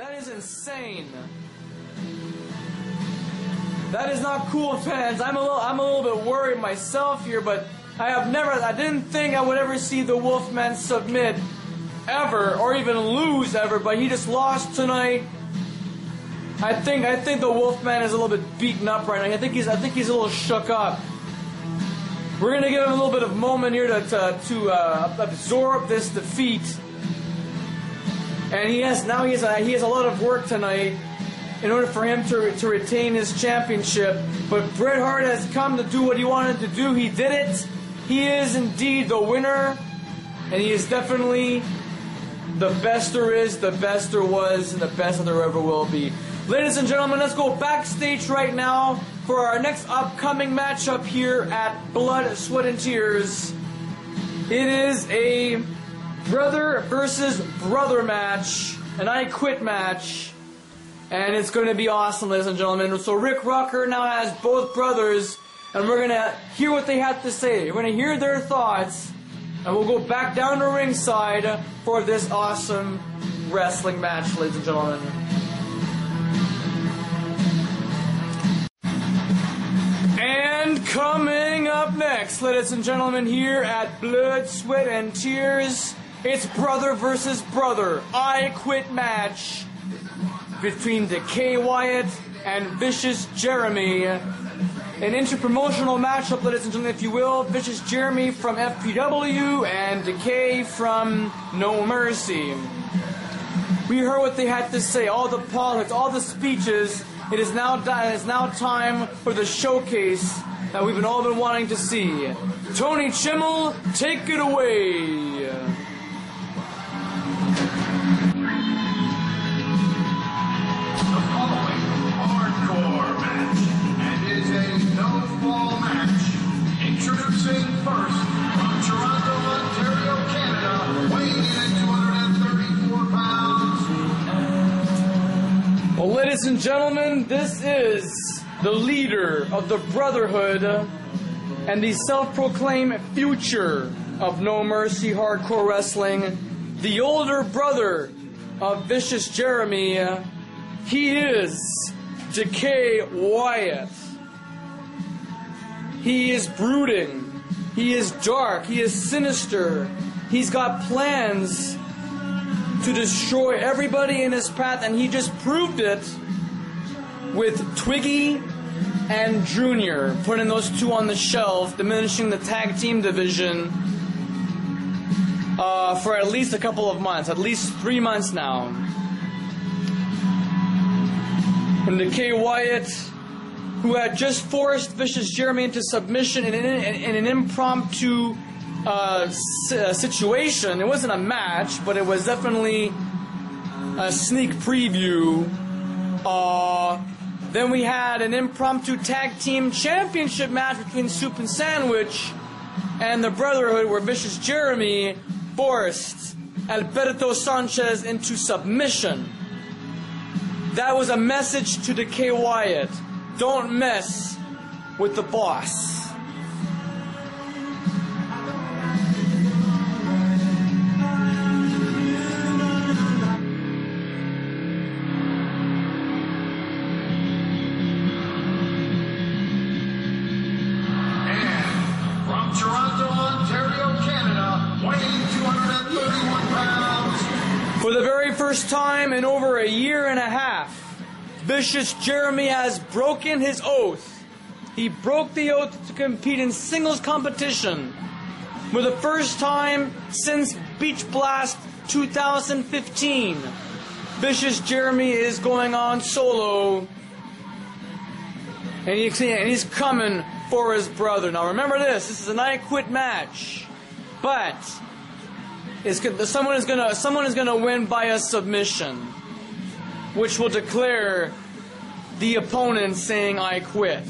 That is insane. That is not cool, fans. I'm a little bit worried myself here, but I didn't think I would ever see the Wolfman submit ever, or even lose ever, but he just lost tonight. I think the Wolfman is a little bit beaten up right now. I think he's a little shook up. We're gonna give him a little bit of moment here to absorb this defeat. And he has a lot of work tonight in order for him to retain his championship. But Bret Hart has come to do what he wanted to do. He did it. He is indeed the winner, and he is definitely the best there is, the best there was, and the best that there ever will be. Ladies and gentlemen, let's go backstage right now for our next upcoming matchup here at Blood, Sweat, and Tears. It is a brother versus brother match, an I Quit match, and it's going to be awesome, ladies and gentlemen. So Rick Rucker now has both brothers, and we're going to hear what they have to say. We're going to hear their thoughts, and we'll go back down to ringside for this awesome wrestling match, ladies and gentlemen. And coming up next, ladies and gentlemen, here at Blood, Sweat, and Tears, it's brother versus brother I Quit match between Decay Wyatt and Vicious Jeremy. An interpromotional matchup, ladies and gentlemen, if you will. Vicious Jeremy from FPW and Decay from No Mercy. We heard what they had to say, all the politics, all the speeches. It is now time for the showcase that we've all been wanting to see. Tony Chimmel, take it away. The following hardcore match, and is a no-fall match. Introducing first, from Toronto, Ontario, Canada, weighing in at 234 pounds. Well, ladies and gentlemen, this is the leader of the Brotherhood and the self-proclaimed future of No Mercy Hardcore Wrestling, the older brother of Vicious Jeremy. He is Decay Wyatt. He is brooding. He is dark. He is sinister. He's got plans to destroy everybody in his path, and he just proved it with Twiggy and Junior, putting those two on the shelf, diminishing the tag team division for at least a couple of months, at least 3 months now. And Decay Wyatt, who had just forced Vicious Jeremy into submission in an impromptu situation. It wasn't a match, but it was definitely a sneak preview. Then we had an impromptu tag team championship match between Soup and Sandwich and the Brotherhood, where Vicious Jeremy forced Alberto Sanchez into submission. That was a message to Decay Wyatt. Don't mess with the boss. Toronto, Ontario, Canada, weighing 231 pounds. For the very first time in over a year and a half, Vicious Jeremy has broken his oath. He broke the oath to compete in singles competition. For the first time since Beach Blast 2015, Vicious Jeremy is going on solo. And he's coming for his brother. Now remember this is an I Quit match, but someone is gonna win by a submission, which will declare the opponent saying I quit.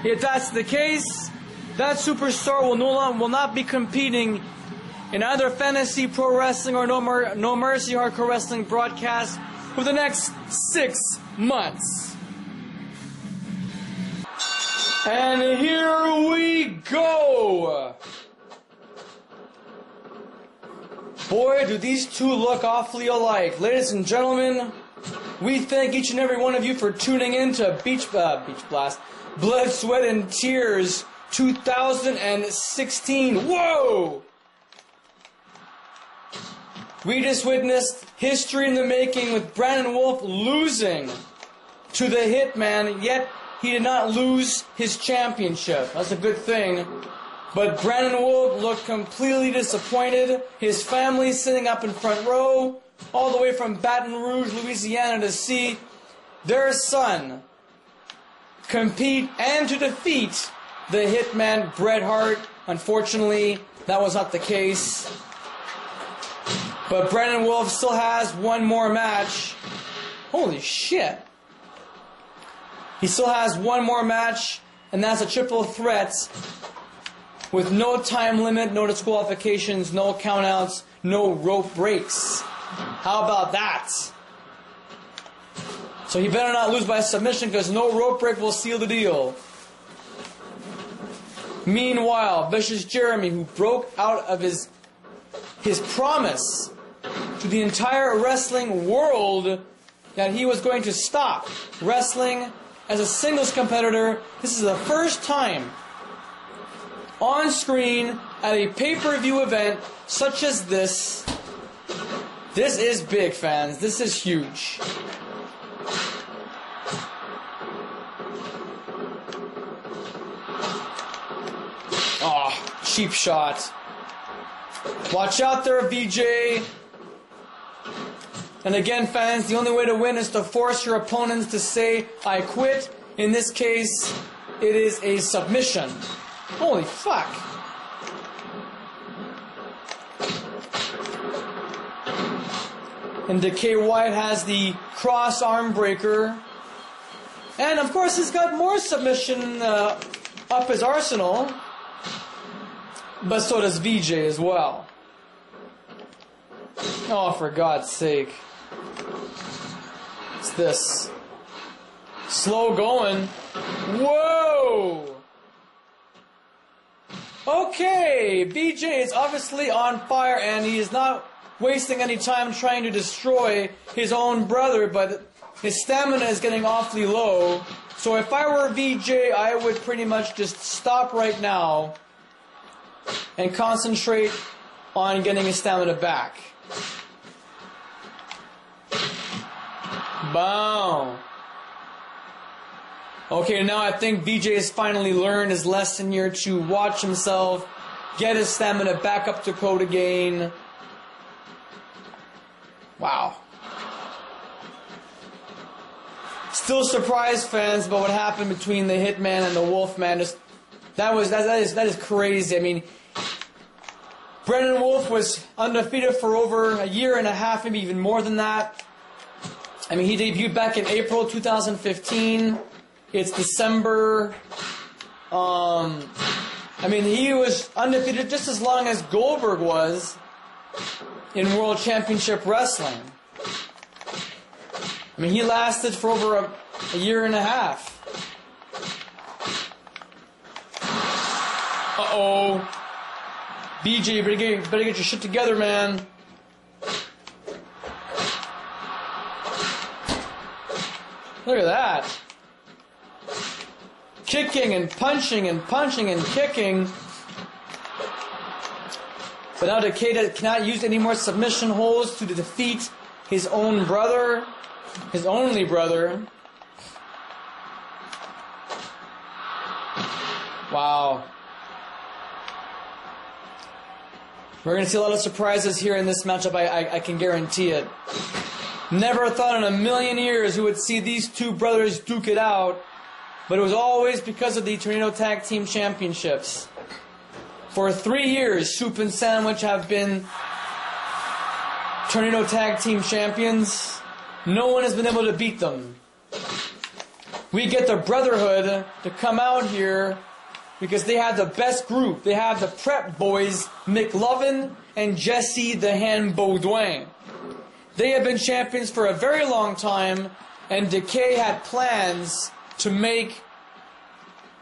If that's the case, that superstar will not be competing in either Fantasy Pro Wrestling or No Mercy Hardcore Wrestling broadcast for the next 6 months. And here we go! Boy, do these two look awfully alike. Ladies and gentlemen, We thank each and every one of you for tuning in to Beach Blast, Blood, Sweat, and Tears 2016. Whoa! We just witnessed history in the making with Brandon Wolf losing to the Hitman, yet he did not lose his championship. That's a good thing. But Brandon Wolf looked completely disappointed. His family sitting up in front row, all the way from Baton Rouge, Louisiana, to see their son compete and to defeat the Hitman Bret Hart. Unfortunately, that was not the case. But Brandon Wolf still has one more match. Holy shit. He still has one more match, and that's a triple threat with no time limit, no disqualifications, no countouts, no rope breaks. How about that? So he better not lose by submission, because no rope break will seal the deal. Meanwhile, Vicious Jeremy, who broke out of his promise to the entire wrestling world that he was going to stop wrestling as a singles competitor. This is the first time on screen at a pay-per-view event such as this. This is big, fans. This is huge. Oh, cheap shot. Watch out there, VJ. And again, fans, the only way to win is to force your opponents to say, I quit. In this case, it is a submission. Holy fuck. And Decay White has the cross arm breaker. And of course he's got more submission up his arsenal. But so does VJ as well. Oh, for God's sake. What's this? Slow going. Whoa! Okay, BJ is obviously on fire, and he is not wasting any time trying to destroy his own brother, but his stamina is getting awfully low. So if I were VJ, I would pretty much just stop right now and concentrate on getting his stamina back. Boom. Okay, now I think VJ has finally learned his lesson here to watch himself, get his stamina back up to code again. Wow. Still surprised, fans, about what happened between the Hitman and the Wolfman. That is crazy. I mean, Brandon Wolf was undefeated for over a year and a half, maybe even more than that. I mean, he debuted back in April 2015. It's December. I mean, he was undefeated just as long as Goldberg was in World Championship Wrestling. I mean, he lasted for over a year and a half. Uh-oh. BJ, better get your shit together, man. Look at that. Kicking and punching and punching and kicking. But now Takeda cannot use any more submission holds to defeat his own brother, his only brother. Wow. We're going to see a lot of surprises here in this matchup, I can guarantee it. Never thought in a million years we would see these two brothers duke it out, but it was always because of the Tornado Tag Team Championships. For 3 years, Soup and Sandwich have been Tornado Tag Team Champions. No one has been able to beat them. We get the Brotherhood to come out here because they have the best group. They have the Prep Boys, McLovin and Jesse the Hand Baudouin. They have been champions for a very long time, and Decay had plans to make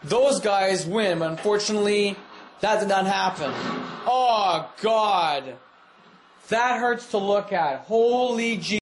those guys win, but unfortunately, that did not happen. Oh, God. That hurts to look at. Holy G.